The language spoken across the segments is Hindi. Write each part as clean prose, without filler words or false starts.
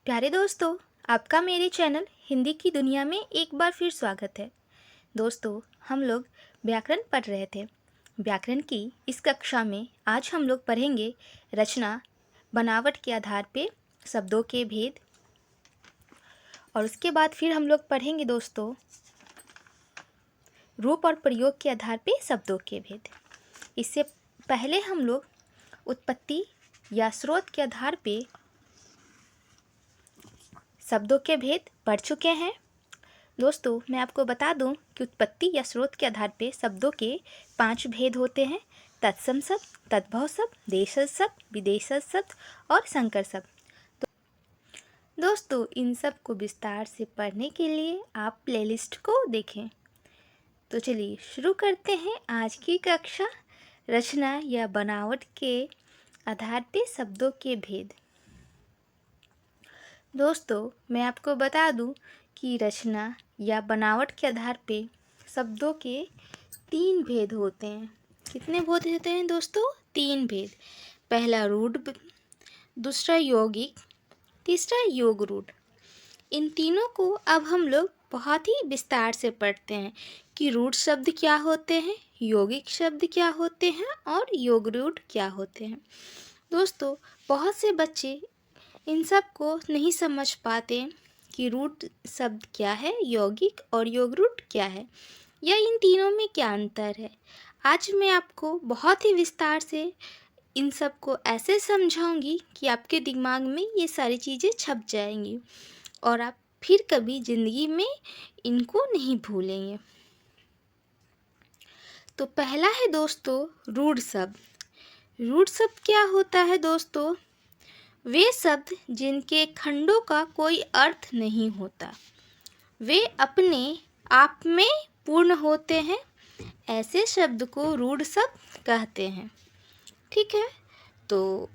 प्यारे दोस्तों, आपका मेरे चैनल हिंदी की दुनिया में एक बार फिर स्वागत है। दोस्तों, हम लोग व्याकरण पढ़ रहे थे। व्याकरण की इस कक्षा में आज हम लोग पढ़ेंगे रचना, बनावट के आधार पे शब्दों के भेद, और उसके बाद फिर हम लोग पढ़ेंगे दोस्तों रूप और प्रयोग के आधार पे शब्दों के भेद। इससे पहले हम लोग उत्पत्ति या स्रोत के आधार पे शब्दों के भेद पढ़ चुके हैं। दोस्तों, मैं आपको बता दूं कि उत्पत्ति या स्रोत के आधार पे शब्दों के 5 भेद होते हैं: तत्सम शब्द, तद्भव शब्द, देशज शब्द, विदेशज शब्द और संकर शब्द। तो दोस्तों, इन सब को विस्तार से पढ़ने के लिए आप प्लेलिस्ट को देखें। तो चलिए शुरू करते हैं आज की कक्षा, रचना या बनावट के आधार पे शब्दों के भेद। दोस्तों, मैं आपको बता दूं कि रचना या बनावट के आधार पे शब्दों के 3 भेद होते हैं। कितने भेद होते हैं दोस्तों? 3 भेद। पहला रूढ़, दूसरा यौगिक, तीसरा योग रूढ़। इन तीनों को अब हम लोग बहुत ही विस्तार से पढ़ते हैं कि रूढ़ शब्द क्या होते हैं, यौगिक शब्द क्या होते हैं और योग रूढ़ क्या होते हैं। दोस्तों, बहुत से बच्चे इन सब को नहीं समझ पाते कि रूट शब्द क्या है, यौगिक और योग रूट क्या है, या इन तीनों में क्या अंतर है। आज मैं आपको बहुत ही विस्तार से इन सब को ऐसे समझाऊंगी कि आपके दिमाग में ये सारी चीज़ें छप जाएंगी और आप फिर कभी ज़िंदगी में इनको नहीं भूलेंगे। तो पहला है दोस्तों रूढ़ शब्द। रूढ़ शब्द क्या होता है दोस्तों? वे शब्द जिनके खंडों का कोई अर्थ नहीं होता, वे अपने आप में पूर्ण होते हैं, ऐसे शब्द को रूढ़ शब्द कहते हैं। ठीक है, तो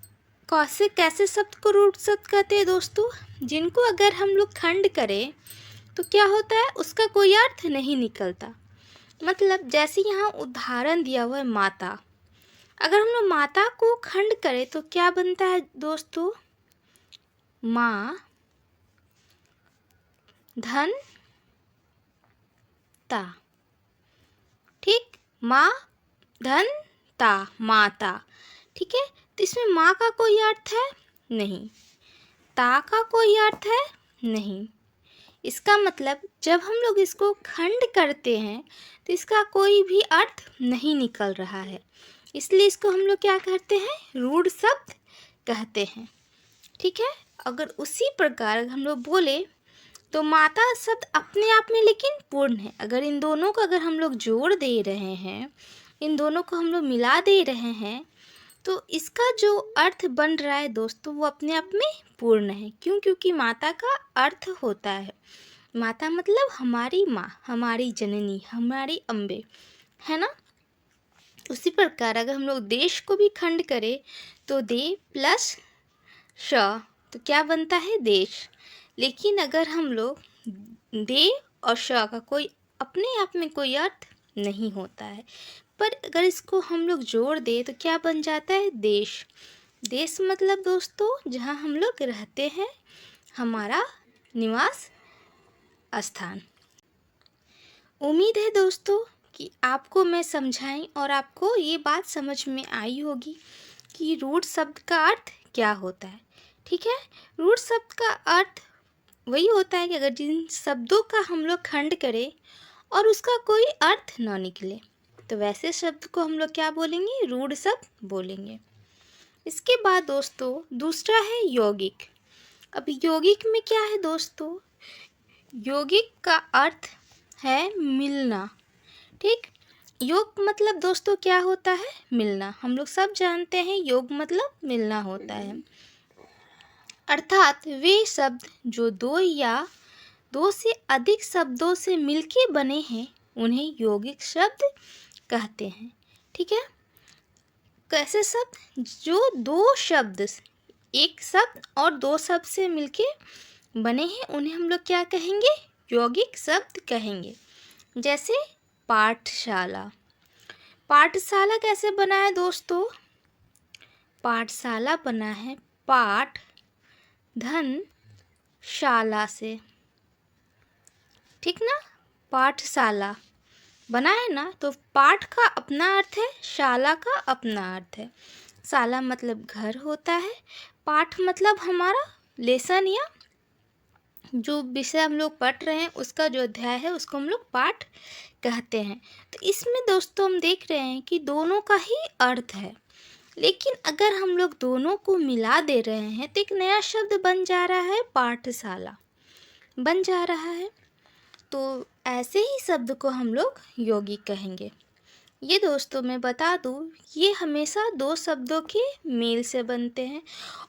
कैसे शब्द को रूढ़ शब्द कहते हैं दोस्तों? जिनको अगर हम लोग खंड करें तो क्या होता है, उसका कोई अर्थ नहीं निकलता। मतलब जैसे यहाँ उदाहरण दिया हुआ है माता। अगर हम लोग माता को खंड करें तो क्या बनता है दोस्तों? माँ, धन, ता। ठीक, माँ, धन, ता, माता। ठीक है, तो इसमें माँ का कोई अर्थ है नहीं, ता का कोई अर्थ है नहीं। इसका मतलब जब हम लोग इसको खंड करते हैं तो इसका कोई भी अर्थ नहीं निकल रहा है, इसलिए इसको हम लोग क्या कहते हैं? रूढ़ शब्द कहते हैं। ठीक है, अगर उसी प्रकार हम लोग बोले तो माता शब्द अपने आप में लेकिन पूर्ण है। अगर इन दोनों को अगर हम लोग जोड़ दे रहे हैं, इन दोनों को हम लोग मिला दे रहे हैं, तो इसका जो अर्थ बन रहा है दोस्तों वो अपने आप में पूर्ण है। क्यों? क्योंकि माता का अर्थ होता है, माता मतलब हमारी माँ, हमारी जननी, हमारी अम्बे, है ना। उसी प्रकार अगर हम लोग देश को भी खंड करें तो दे प्लस श, तो क्या बनता है? देश। लेकिन अगर हम लोग दे और श का कोई अपने आप में कोई अर्थ नहीं होता है, पर अगर इसको हम लोग जोड़ दे तो क्या बन जाता है? देश। देश मतलब दोस्तों जहाँ हम लोग रहते हैं, हमारा निवास स्थान। उम्मीद है दोस्तों कि आपको मैं समझाई और आपको ये बात समझ में आई होगी कि रूढ़ शब्द का अर्थ क्या होता है। ठीक है, रूढ़ शब्द का अर्थ वही होता है कि अगर जिन शब्दों का हम लोग खंड करें और उसका कोई अर्थ ना निकले तो वैसे शब्द को हम लोग क्या बोलेंगे? रूढ़ शब्द बोलेंगे। इसके बाद दोस्तों दूसरा है यौगिक। अब यौगिक में क्या है दोस्तों? यौगिक का अर्थ है मिलना। ठीक, योग मतलब दोस्तों क्या होता है? मिलना। हम लोग सब जानते हैं योग मतलब मिलना होता है। अर्थात वे शब्द जो दो या दो से अधिक शब्दों से मिलके बने हैं उन्हें यौगिक शब्द कहते हैं। ठीक है, कैसे शब्द? जो दो शब्द, एक शब्द और दो शब्द से मिलके बने हैं उन्हें हम लोग क्या कहेंगे? यौगिक शब्द कहेंगे। जैसे पाठशाला। पाठशाला कैसे बना है दोस्तों? पाठशाला बना है पाठ, धन, शाला से, ठीक ना। पाठशाला बना है ना, तो पाठ का अपना अर्थ है, शाला का अपना अर्थ है। शाला मतलब घर होता है, पाठ मतलब हमारा लेसन या जो विषय हम लोग पढ़ रहे हैं उसका जो अध्याय है उसको हम लोग पाठ कहते हैं। तो इसमें दोस्तों हम देख रहे हैं कि दोनों का ही अर्थ है, लेकिन अगर हम लोग दोनों को मिला दे रहे हैं तो एक नया शब्द बन जा रहा है, पाठशाला बन जा रहा है। तो ऐसे ही शब्द को हम लोग यौगिक कहेंगे। ये दोस्तों मैं बता दूँ, ये हमेशा दो शब्दों के मेल से बनते हैं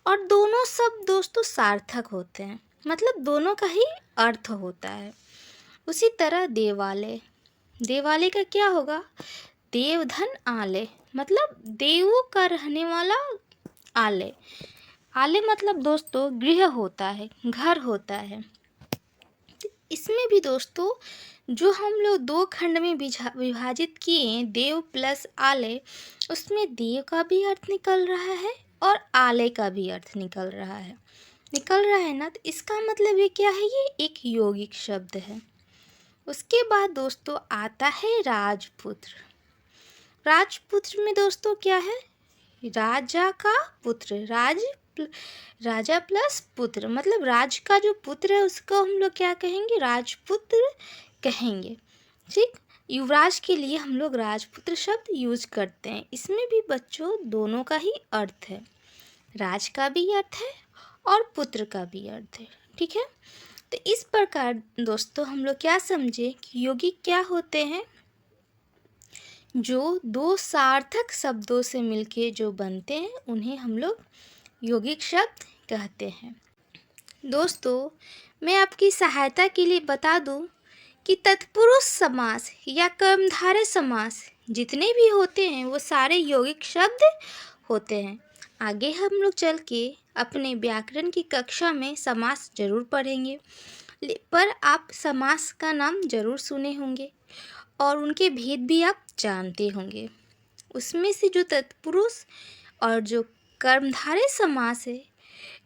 और दोनों शब्द दोस्तों सार्थक होते हैं, मतलब दोनों का ही अर्थ होता है। उसी तरह देवालय, देवालय का क्या होगा, देवधन आलय, मतलब देवों का रहने वाला आलय। आलय मतलब दोस्तों गृह होता है, घर होता है। इसमें भी दोस्तों जो हम लोग दो खंड में विभाजित किए, देव प्लस आलय, उसमें देव का भी अर्थ निकल रहा है और आलय का भी अर्थ निकल रहा है ना। तो इसका मतलब ये क्या है, ये एक यौगिक शब्द है। उसके बाद दोस्तों आता है राजपुत्र। राजपुत्र में दोस्तों क्या है, राजा का पुत्र, राजा प्लस पुत्र, मतलब राज का जो पुत्र है उसको हम लोग क्या कहेंगे, राजपुत्र कहेंगे, ठीक। युवराज के लिए हम लोग राजपुत्र शब्द यूज करते हैं। इसमें भी बच्चों दोनों का ही अर्थ है, राज का भी अर्थ है और पुत्र का भी अर्थ है, ठीक है। तो इस प्रकार दोस्तों हम लोग क्या समझे कि यौगिक क्या होते हैं, जो दो सार्थक शब्दों से मिलके जो बनते हैं उन्हें हम लोग यौगिक शब्द कहते हैं। दोस्तों मैं आपकी सहायता के लिए बता दूं कि तत्पुरुष समास या कर्मधारय समास जितने भी होते हैं वो सारे यौगिक शब्द होते हैं। आगे हम लोग चल के अपने व्याकरण की कक्षा में समास जरूर पढ़ेंगे, पर आप समास का नाम जरूर सुने होंगे और उनके भेद भी आप जानते होंगे। उसमें से जो तत्पुरुष और जो कर्मधारय समास है,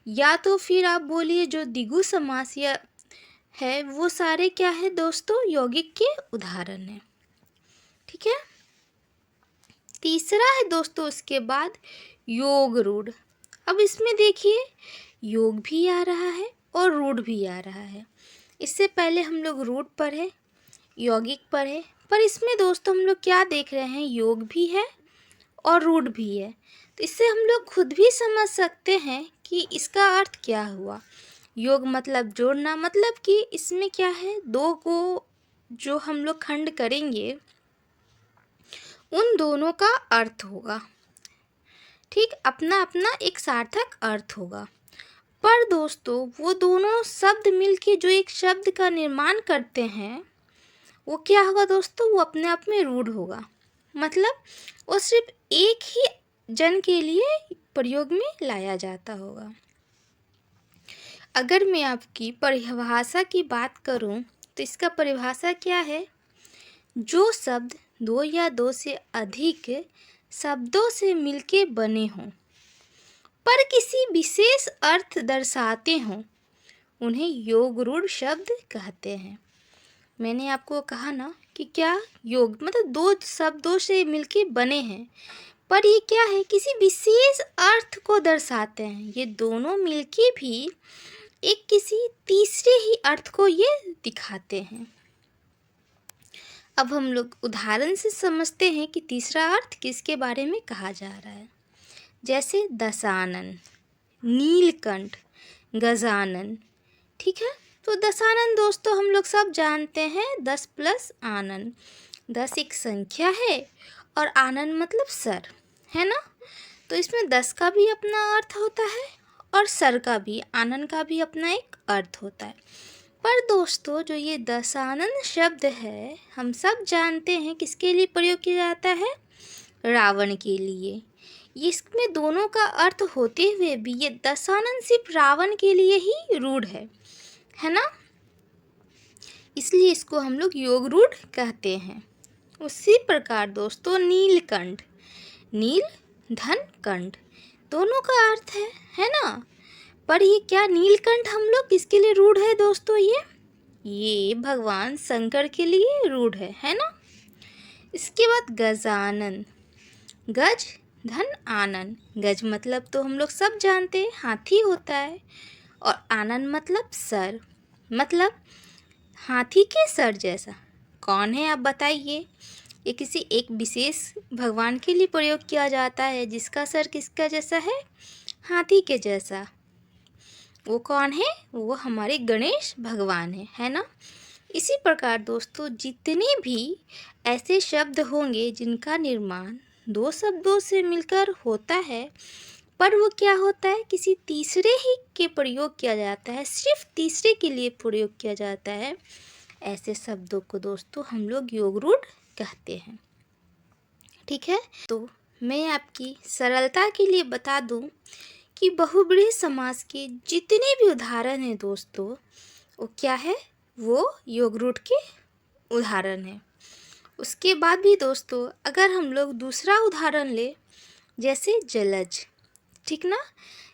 या तो फिर आप बोलिए जो द्विगु समास या है, वो सारे क्या है दोस्तों, यौगिक के उदाहरण हैं, ठीक है। तीसरा है दोस्तों उसके बाद योग रूढ़। अब इसमें देखिए योग भी आ रहा है और रूढ़ भी आ रहा है। इससे पहले हम लोग रूढ़ पढ़े, यौगिक पढ़े, पर इसमें दोस्तों हम लोग क्या देख रहे हैं, योग भी है और रूढ़ भी है। तो इससे हम लोग खुद भी समझ सकते हैं कि इसका अर्थ क्या हुआ। योग मतलब जोड़ना, मतलब कि इसमें क्या है, दो को जो हम लोग खंड करेंगे उन दोनों का अर्थ होगा, ठीक, अपना अपना एक सार्थक अर्थ होगा। पर दोस्तों वो दोनों शब्द मिलके जो एक शब्द का निर्माण करते हैं वो क्या होगा दोस्तों, वो अपने आप में रूढ़ होगा, मतलब वो सिर्फ एक ही जन के लिए प्रयोग में लाया जाता होगा। अगर मैं आपकी परिभाषा की बात करूं तो इसका परिभाषा क्या है, जो शब्द दो या दो से अधिक शब्दों से मिलके बने हों पर किसी विशेष अर्थ दर्शाते हों उन्हें योग रूढ़ शब्द कहते हैं। मैंने आपको कहा ना कि क्या योग मतलब दो शब्दों से मिलके बने हैं पर ये क्या है, किसी विशेष अर्थ को दर्शाते हैं। ये दोनों मिलके भी एक किसी तीसरे ही अर्थ को ये दिखाते हैं। अब हम लोग उदाहरण से समझते हैं कि तीसरा अर्थ किसके बारे में कहा जा रहा है। जैसे दशानन, नीलकंठ, गजानन, ठीक है। तो दशानन दोस्तों हम लोग सब जानते हैं 10 प्लस आनन, 10 एक संख्या है और आनन मतलब सर, है ना। तो इसमें 10 का भी अपना अर्थ होता है और सर का भी, आनन का भी अपना एक अर्थ होता है। पर दोस्तों जो ये दशानन शब्द है हम सब जानते हैं किसके लिए प्रयोग किया जाता है, रावण के लिए। इसमें दोनों का अर्थ होते हुए भी ये दशानन सिर्फ रावण के लिए ही रूढ़ है ना, इसलिए इसको हम लोग योग रूढ़ कहते हैं। उसी प्रकार दोस्तों नीलकंठ, नील धन कंठ, दोनों का अर्थ है ना, पर ये क्या नीलकंठ हम लोग किसके लिए रूढ़ है दोस्तों? ये भगवान शंकर के लिए रूढ़ है ना। इसके बाद गजानन, गज धन आनन। गज मतलब तो हम लोग सब जानते हैं हाथी होता है, और आनन मतलब सर, मतलब हाथी के सर जैसा। कौन है आप बताइए? ये किसी एक विशेष भगवान के लिए प्रयोग किया जाता है जिसका सर किसका जैसा है? हाथी के जैसा। वो कौन है? वो हमारे गणेश भगवान है ना। इसी प्रकार दोस्तों जितने भी ऐसे शब्द होंगे जिनका निर्माण दो शब्दों से मिलकर होता है, पर वो क्या होता है, किसी तीसरे ही के प्रयोग किया जाता है, सिर्फ तीसरे के लिए प्रयोग किया जाता है, ऐसे शब्दों को दोस्तों हम लोग योग रूढ़ कहते हैं। ठीक है, तो मैं आपकी सरलता के लिए बता दूं कि बहुब्रीहि समास के जितने भी उदाहरण हैं दोस्तों, वो क्या है, वो योग रूढ़ के उदाहरण है। उसके बाद भी दोस्तों अगर हम लोग दूसरा उदाहरण ले, जैसे जलज, ठीक ना,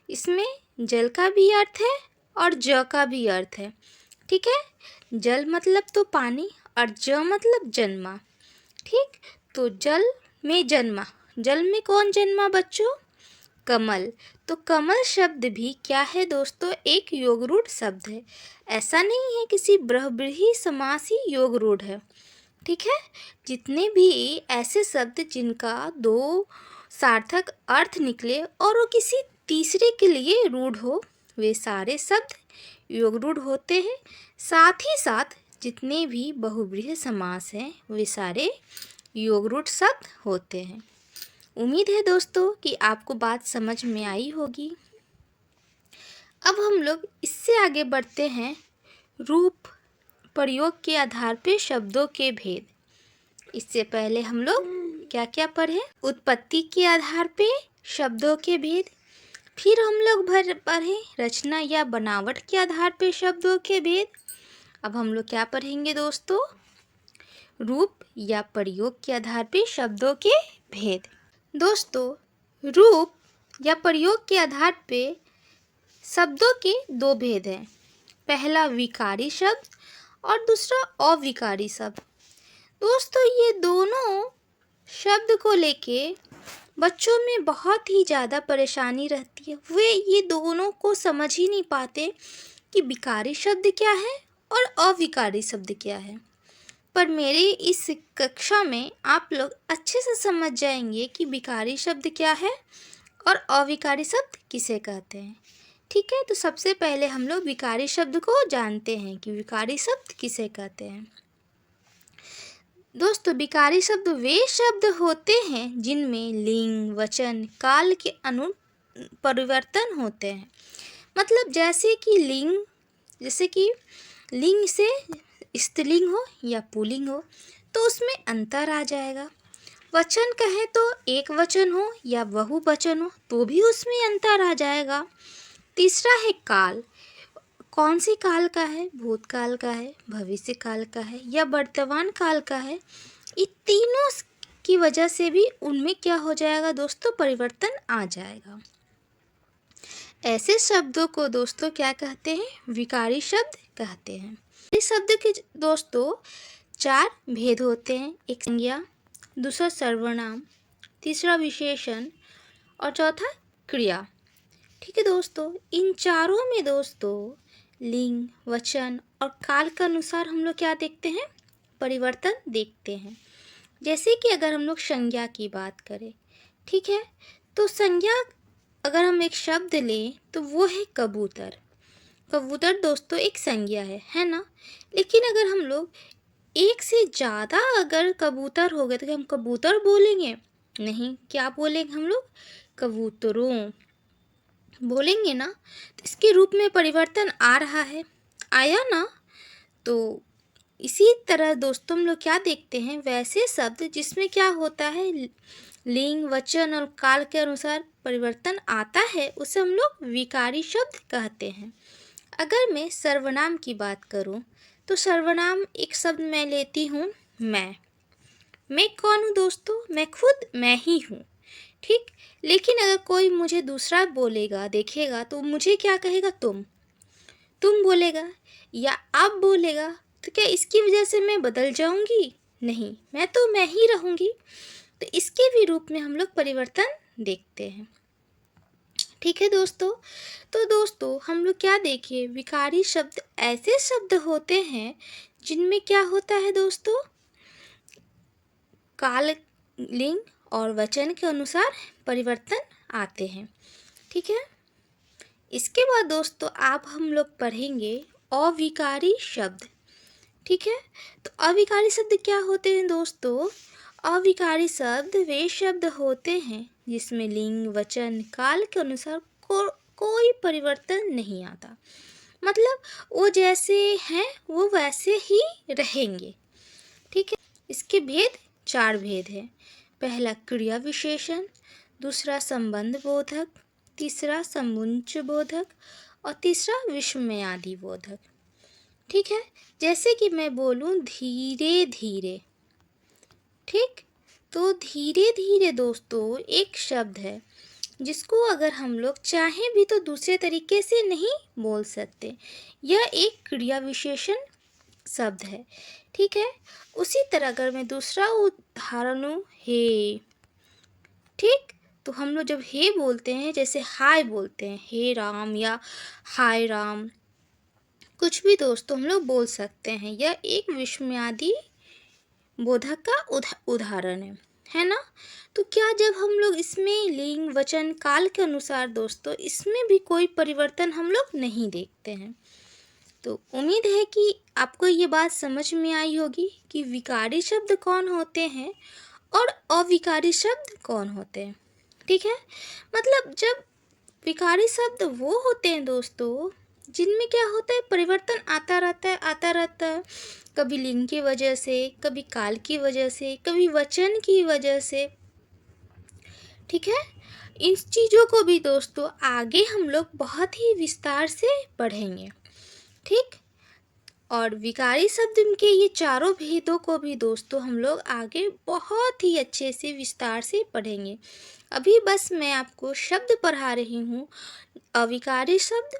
इसमें जल का भी अर्थ है और ज का भी अर्थ है। ठीक है, जल मतलब तो पानी और ज मतलब जन्मा। ठीक, तो जल में जन्मा, जल में कौन जन्मा बच्चों? कमल। तो कमल शब्द भी क्या है दोस्तों? एक योग रूढ़ शब्द है। ऐसा नहीं है किसी बहुब्रीहि समास ही योग रूढ़ है। ठीक है, जितने भी ऐसे शब्द जिनका दो सार्थक अर्थ निकले और वो किसी तीसरे के लिए रूढ़ हो, वे सारे शब्द योग रूढ़ होते हैं। साथ ही साथ जितने भी बहुब्रीहि समास हैं वे सारे योग रूढ़ शब्द होते हैं। उम्मीद है दोस्तों कि आपको बात समझ में आई होगी। अब हम लोग इससे आगे बढ़ते हैं, रूप प्रयोग के आधार पे शब्दों के भेद। इससे पहले हम लोग क्या क्या पढ़े? उत्पत्ति के आधार पे शब्दों के भेद। फिर हम लोग पढ़े रचना या बनावट के आधार पे शब्दों के भेद। अब हम लोग क्या पढ़ेंगे दोस्तों? रूप या प्रयोग के आधार पे शब्दों के भेद। दोस्तों रूप या प्रयोग के आधार पे शब्दों के दो भेद हैं। पहला विकारी शब्द और दूसरा अविकारी शब्द। दोस्तों ये दोनों शब्द को लेके बच्चों में बहुत ही ज़्यादा परेशानी रहती है। वे ये दोनों को समझ ही नहीं पाते कि विकारी शब्द क्या है और अविकारी शब्द क्या है। पर मेरे इस कक्षा में आप लोग अच्छे से समझ जाएंगे कि विकारी शब्द क्या है और अविकारी शब्द किसे कहते हैं। ठीक है, तो सबसे पहले हम लोग विकारी शब्द को जानते हैं कि विकारी शब्द किसे कहते हैं। दोस्तों विकारी शब्द वे शब्द होते हैं जिनमें लिंग, वचन, काल के परिवर्तन होते हैं। मतलब जैसे कि लिंग से स्त्रीलिंग हो या पुल्लिंग हो तो उसमें अंतर आ जाएगा। वचन कहे तो एक वचन हो या बहुवचन हो तो भी उसमें अंतर आ जाएगा। तीसरा है काल, कौन सी काल का है? भूतकाल का है, भविष्य काल का है या वर्तमान काल का है। ये तीनों की वजह से भी उनमें क्या हो जाएगा दोस्तों? परिवर्तन आ जाएगा। ऐसे शब्दों को दोस्तों क्या कहते हैं? विकारी शब्द कहते हैं। इस शब्द के दोस्तों चार भेद होते हैं। एक संज्ञा, दूसरा सर्वनाम, तीसरा विशेषण और चौथा क्रिया। ठीक है दोस्तों, इन चारों में दोस्तों लिंग, वचन और काल के अनुसार हम लोग क्या देखते हैं? परिवर्तन देखते हैं। जैसे कि अगर हम लोग संज्ञा की बात करें, ठीक है, तो संज्ञा अगर हम एक शब्द लें तो वो है कबूतर। कबूतर दोस्तों एक संज्ञा है ना। लेकिन अगर हम लोग एक से ज़्यादा अगर कबूतर हो गए तो क्या हम कबूतर बोलेंगे? नहीं, क्या बोलेंगे हम लोग? कबूतरों बोलेंगे ना। तो इसके रूप में परिवर्तन आ रहा है, आया ना। तो इसी तरह दोस्तों हम लोग क्या देखते हैं? वैसे शब्द जिसमें क्या होता है, लिंग, वचन और काल के अनुसार परिवर्तन आता है, उसे हम लोग विकारी शब्द कहते हैं। अगर मैं सर्वनाम की बात करूं तो सर्वनाम एक शब्द मैं लेती हूं मैं कौन हूं दोस्तों? मैं खुद मैं ही हूं। ठीक। लेकिन अगर कोई मुझे दूसरा बोलेगा, देखेगा, तो मुझे क्या कहेगा? तुम बोलेगा या आप बोलेगा, तो क्या इसकी वजह से मैं बदल जाऊंगी? नहीं, मैं तो मैं ही रहूंगी। तो इसके भी रूप में हम लोग परिवर्तन देखते हैं। ठीक है दोस्तों। तो दोस्तों हम लोग क्या देखे, विकारी शब्द ऐसे शब्द होते हैं जिनमें क्या होता है दोस्तों, काल, लिंग और वचन के अनुसार परिवर्तन आते हैं। ठीक है। इसके बाद दोस्तों आप हम लोग पढ़ेंगे अविकारी शब्द। ठीक है। तो अविकारी शब्द क्या होते हैं दोस्तों? अविकारी शब्द वे शब्द होते हैं जिसमें लिंग, वचन, काल के अनुसार कोई परिवर्तन नहीं आता। मतलब वो जैसे हैं वो वैसे ही रहेंगे। ठीक है। इसके भेद 4 भेद हैं। पहला क्रिया विशेषण, दूसरा संबंध बोधक, तीसरा समुच्चय बोधक और तीसरा विस्मयादि बोधक। ठीक है। जैसे कि मैं बोलूं धीरे धीरे। ठीक। तो धीरे धीरे दोस्तों एक शब्द है जिसको अगर हम लोग चाहें भी तो दूसरे तरीके से नहीं बोल सकते। यह एक क्रिया विशेषण शब्द है। ठीक है। उसी तरह अगर मैं दूसरा उदाहरण लूं, हे। ठीक। तो हम लोग जब हे बोलते हैं, जैसे हाय बोलते हैं, हे राम या हाय राम, कुछ भी दोस्तों हम लोग बोल सकते हैं। यह एक विस्मयादि बोधक का उदाहरण है ना। तो क्या जब हम लोग इसमें लिंग, वचन, काल के अनुसार दोस्तों इसमें भी कोई परिवर्तन हम लोग नहीं देखते हैं। तो उम्मीद है कि आपको ये बात समझ में आई होगी कि विकारी शब्द कौन होते हैं और अविकारी शब्द कौन होते हैं। ठीक है। मतलब जब विकारी शब्द वो होते हैं दोस्तों जिनमें क्या होता है, परिवर्तन आता रहता है। कभी लिंग की वजह से, कभी काल की वजह से, कभी वचन की वजह से। ठीक है। इन चीज़ों को भी दोस्तों आगे हम लोग बहुत ही विस्तार से पढ़ेंगे। ठीक। और विकारी शब्द के ये चारों भेदों को भी दोस्तों हम लोग आगे बहुत ही अच्छे से विस्तार से पढ़ेंगे। अभी बस मैं आपको शब्द पढ़ा रही हूँ, अविकारी शब्द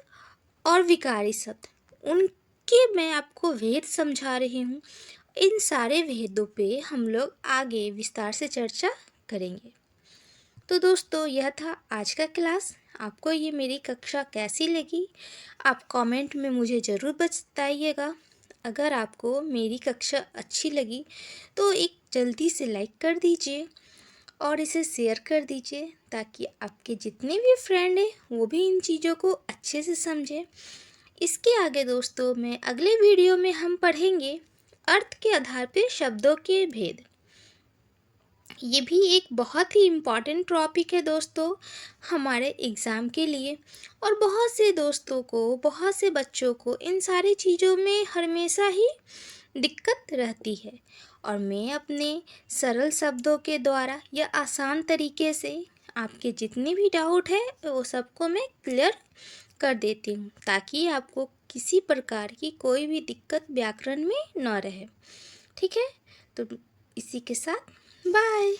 और विकारी शब्द, उनके मैं आपको भेद समझा रही हूँ। इन सारे भेदों पे हम लोग आगे विस्तार से चर्चा करेंगे। तो दोस्तों यह था आज का क्लास। आपको ये मेरी कक्षा कैसी लगी आप कमेंट में मुझे ज़रूर बताइएगा। अगर आपको मेरी कक्षा अच्छी लगी तो एक जल्दी से लाइक कर दीजिए और इसे शेयर कर दीजिए ताकि आपके जितने भी फ्रेंड हैं वो भी इन चीज़ों को अच्छे से समझें। इसके आगे दोस्तों मैं अगले वीडियो में हम पढ़ेंगे अर्थ के आधार पे शब्दों के भेद। ये भी एक बहुत ही इम्पॉर्टेंट टॉपिक है दोस्तों हमारे एग्ज़ाम के लिए। और बहुत से दोस्तों को, बहुत से बच्चों को इन सारी चीज़ों में हमेशा ही दिक्कत रहती है। और मैं अपने सरल शब्दों के द्वारा या आसान तरीके से आपके जितने भी डाउट है वो सबको मैं क्लियर कर देती हूँ ताकि आपको किसी प्रकार की कोई भी दिक्कत व्याकरण में न रहे। ठीक है। तो इसी के साथ बाय।